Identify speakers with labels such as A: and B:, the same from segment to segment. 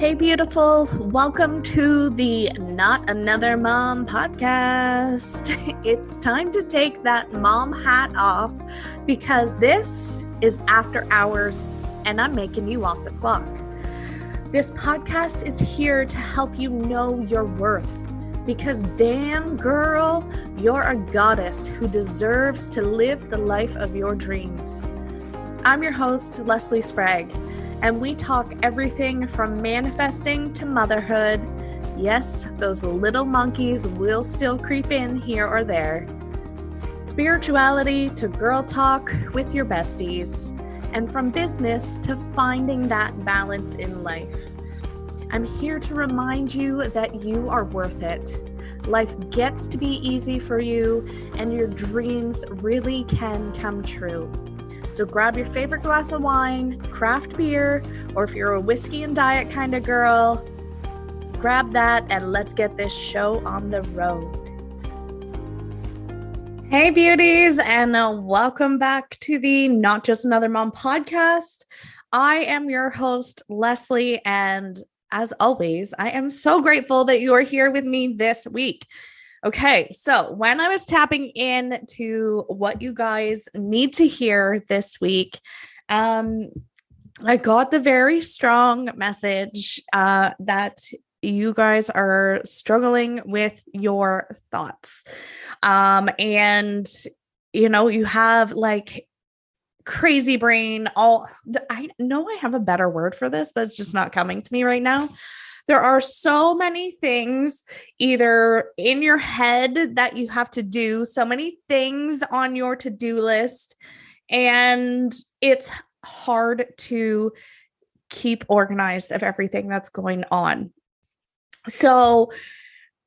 A: Hey, beautiful. Welcome to the Not Another Mom podcast. It's time to take that mom hat off because this is after hours and I'm making you off the clock. This podcast is here to help you know your worth because damn girl, you're a goddess who deserves to live the life of your dreams. I'm your host, Leslie Sprague, and we talk everything from manifesting to motherhood. Yes, those little monkeys will still creep in here or there. Spirituality to girl talk with your besties, and from business to finding that balance in life. I'm here to remind you that you are worth it. Life gets to be easy for you, and your dreams really can come true. So grab your favorite glass of wine, craft beer, or if you're a whiskey and diet kind of girl, grab that and let's get this show on the road. Hey beauties, and welcome back to the Not Just Another Mom podcast. I am your host, Leslie, and as always, I am so grateful that you are here with me this week. Okay, so when I was tapping into what you guys need to hear this week, I got the very strong message that you guys are struggling with your thoughts. And, you know, you have like crazy brain. I know I have a better word for this, but it's just not coming to me right now. There are so many things either in your head that you have to do, so many things on your to-do list, and it's hard to keep organized of everything that's going on. So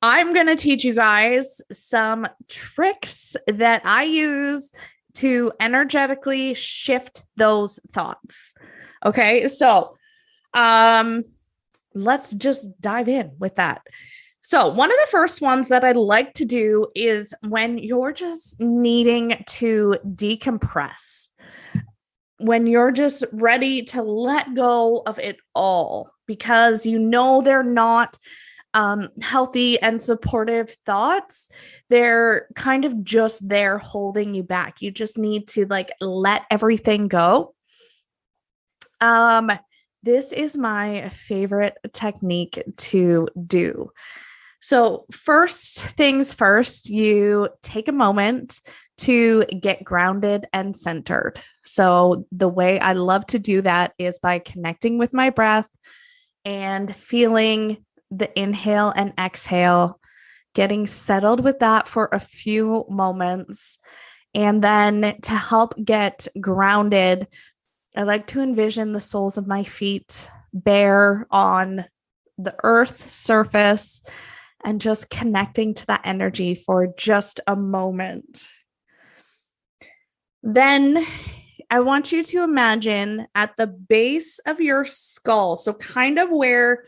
A: I'm going to teach you guys some tricks that I use to energetically shift those thoughts. Okay, so let's just dive in with that. So one of the first ones that I like to do is when you're just needing to decompress, when you're just ready to let go of it all because you know they're not healthy and supportive thoughts. They're kind of just there holding you back. You just need to like let everything go. This is my favorite technique to do. So first things first, you take a moment to get grounded and centered. So the way I love to do that is by connecting with my breath and feeling the inhale and exhale, getting settled with that for a few moments. And then to help get grounded, I like to envision the soles of my feet bare on the earth's surface and just connecting to that energy for just a moment. Then I want you to imagine at the base of your skull, so kind of where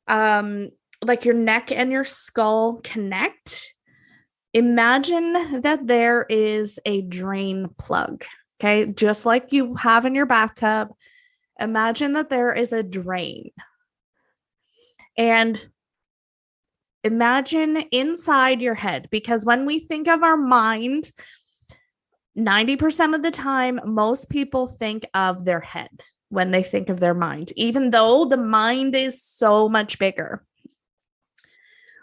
A: like your neck and your skull connect, imagine that there is a drain plug. Okay, just like you have in your bathtub, imagine that there is a drain. And imagine inside your head, because when we think of our mind, 90% of the time, most people think of their head when they think of their mind, even though the mind is so much bigger.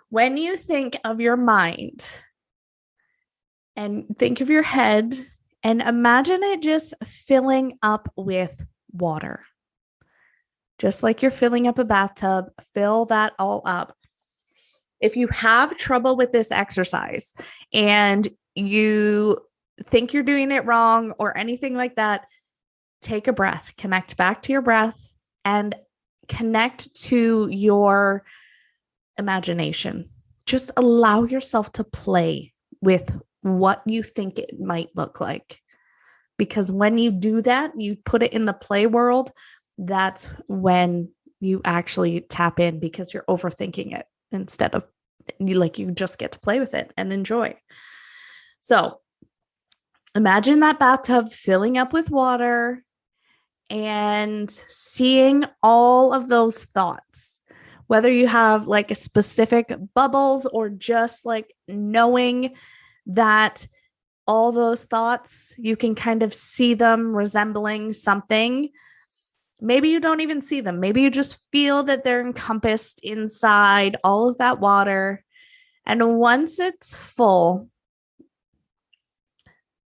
A: When you think of your mind and think of your head, and imagine it just filling up with water. Just like you're filling up a bathtub, fill that all up. If you have trouble with this exercise and you think you're doing it wrong or anything like that, take a breath, connect back to your breath and connect to your imagination. Just allow yourself to play with what you think it might look like. Because when you do that, you put it in the play world, that's when you actually tap in because you're overthinking it instead of you just get to play with it and enjoy. So imagine that bathtub filling up with water and seeing all of those thoughts, whether you have like a specific bubbles or just like knowing that all those thoughts, you can kind of see them resembling something. Maybe you don't even see them. Maybe you just feel that they're encompassed inside all of that water. And once it's full,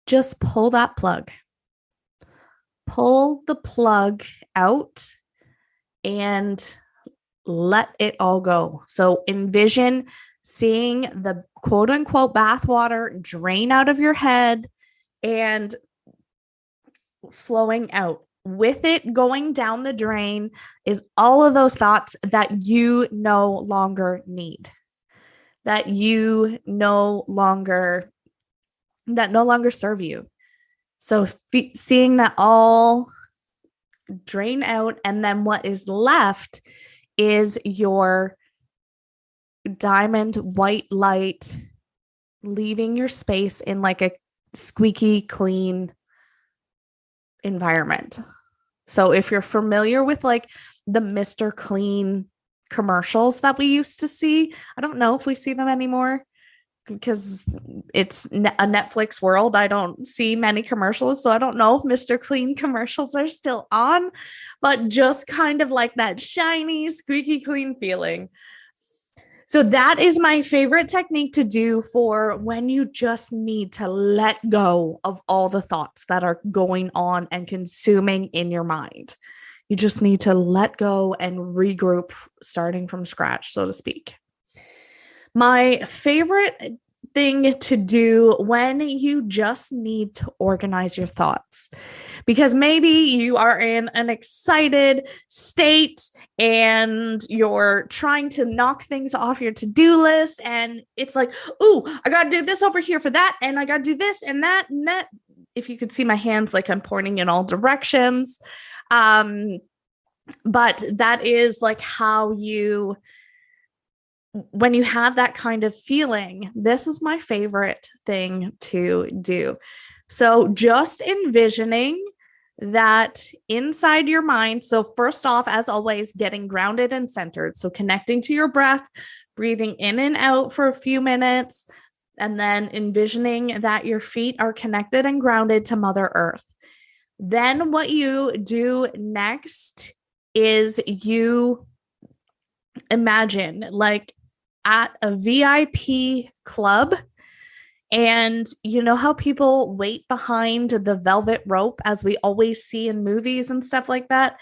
A: just pull that plug. Pull the plug out and let it all go. So envision seeing the quote unquote bath water drain out of your head and flowing out. With it going down the drain is all of those thoughts that you no longer need, that no longer serve you. So seeing that all drain out, and then what is left is your diamond white light leaving your space in like a squeaky clean environment. So if you're familiar with like the Mr. Clean commercials that we used to see, I don't know if we see them anymore because it's a Netflix world. I don't see many commercials, so I don't know if Mr. Clean commercials are still on, but just kind of like that shiny, squeaky clean feeling. So that is my favorite technique to do for when you just need to let go of all the thoughts that are going on and consuming in your mind. You just need to let go and regroup, starting from scratch, so to speak. My favorite thing to do when you just need to organize your thoughts, because maybe you are in an excited state and you're trying to knock things off your to-do list, and it's like, oh, I got to do this over here for that, and I got to do this and that and that. If you could see my hands, like I'm pointing in all directions. But that is like how you, when you have that kind of feeling, this is my favorite thing to do. So just envisioning that inside your mind. So first off, as always, getting grounded and centered. So connecting to your breath, breathing in and out for a few minutes, and then envisioning that your feet are connected and grounded to Mother Earth. Then what you do next is you imagine like at a VIP club, and you know how people wait behind the velvet rope as we always see in movies and stuff like that?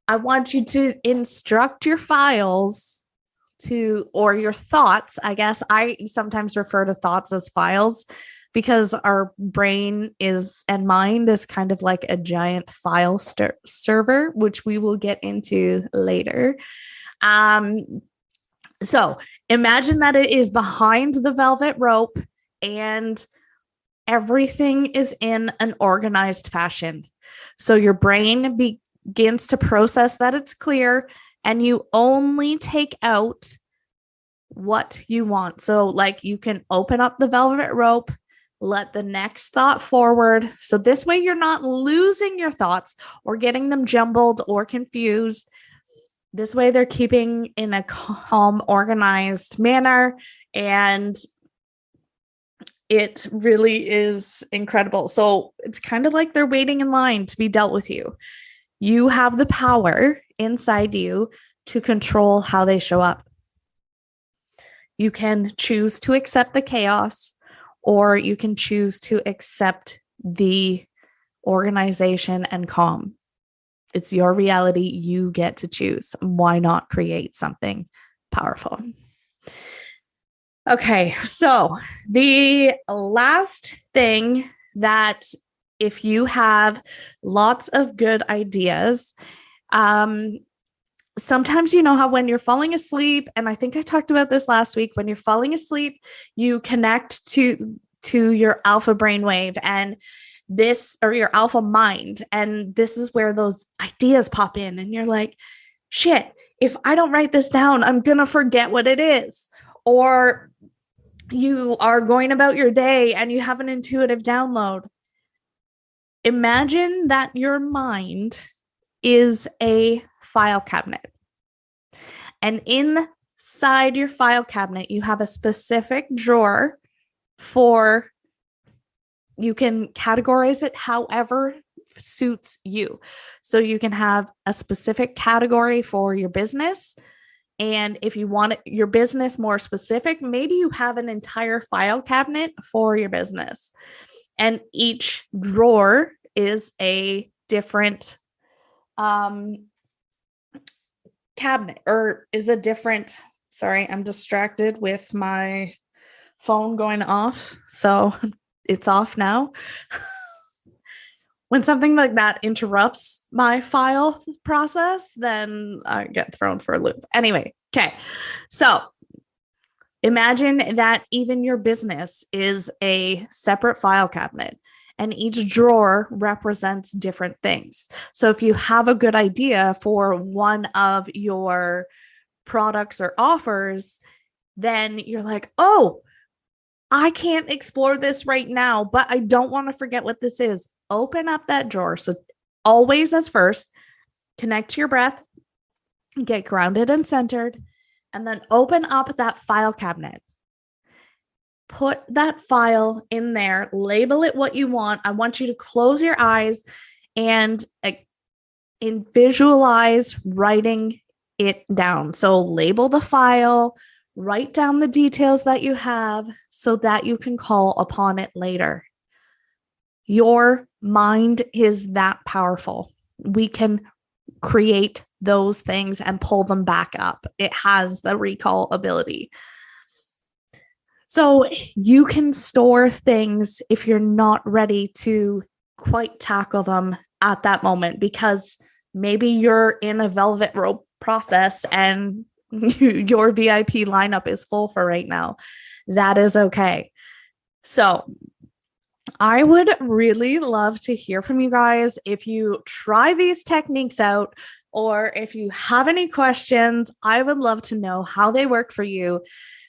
A: I want you to instruct your files to, or your thoughts, I guess. I sometimes refer to thoughts as files because our brain is, and mind is kind of like a giant file server, which we will get into later. So imagine that it is behind the velvet rope and everything is in an organized fashion. So your brain begins to process that it's clear, and you only take out what you want. So like you can open up the velvet rope, let the next thought forward. So this way you're not losing your thoughts or getting them jumbled or confused. This way they're keeping in a calm, organized manner, and it really is incredible. So it's kind of like they're waiting in line to be dealt with you. You have the power inside you to control how they show up. You can choose to accept the chaos, or you can choose to accept the organization and calm. It's your reality. You get to choose. Why not create something powerful? Okay, so the last thing that, if you have lots of good ideas, sometimes you know how when you're falling asleep, and I think I talked about this last week, when you're falling asleep, you connect to your alpha brainwave and this, or your alpha mind. And this is where those ideas pop in. And you're like, shit, if I don't write this down, I'm going to forget what it is. Or you are going about your day and you have an intuitive download. Imagine that your mind is a file cabinet. And inside your file cabinet, you have a specific drawer for, you can categorize it however suits you. So you can have a specific category for your business. And if you want your business more specific, maybe you have an entire file cabinet for your business. And each drawer is a different cabinet, or is a different, sorry, I'm distracted with my phone going off. So it's off now. When something like that interrupts my file process, then I get thrown for a loop. Anyway, okay. So imagine that even your business is a separate file cabinet, and each drawer represents different things. So if you have a good idea for one of your products or offers, then you're like, oh, I can't explore this right now, but I don't want to forget what this is. Open up that drawer. So always, as first, connect to your breath, get grounded and centered, and then open up that file cabinet. Put that file in there, label it what you want. I want you to close your eyes and visualize writing it down. So label the file, write down the details that you have so that you can call upon it later. Your mind is that powerful. We can create those things and pull them back up. It has the recall ability. So you can store things if you're not ready to quite tackle them at that moment, because maybe you're in a velvet rope process and your VIP lineup is full for right now. That is okay. So I would really love to hear from you guys if you try these techniques out, or if you have any questions. I would love to know how they work for you,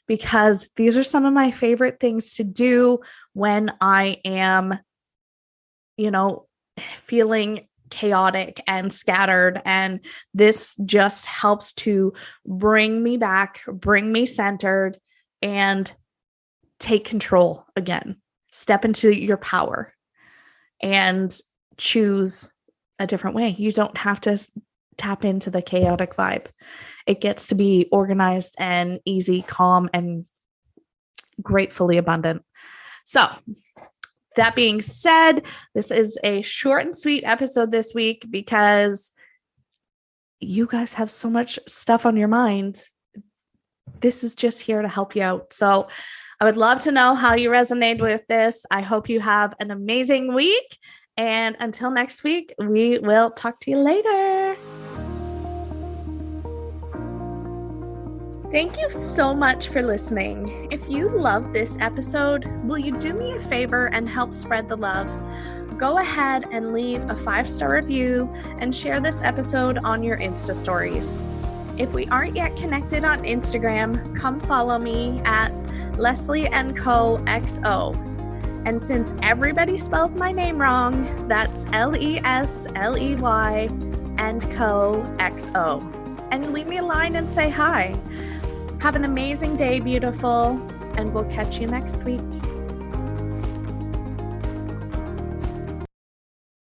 A: because these are some of my favorite things to do when I am, feeling chaotic and scattered. And this just helps to bring me back, bring me centered, and take control again. Step into your power and choose a different way. You don't have to tap into the chaotic vibe. It gets to be organized and easy, calm, and gratefully abundant. So that being said, this is a short and sweet episode this week because you guys have so much stuff on your mind. This is just here to help you out. So I would love to know how you resonate with this. I hope you have an amazing week. And until next week, we will talk to you later. Thank you so much for listening. If you love this episode, will you do me a favor and help spread the love? Go ahead and leave a 5-star review and share this episode on your Insta stories. If we aren't yet connected on Instagram, come follow me at Leslie & Co XO. And since everybody spells my name wrong, that's Lesley and Co XO. And leave me a line and say hi. Have an amazing day, beautiful, and we'll catch you next week.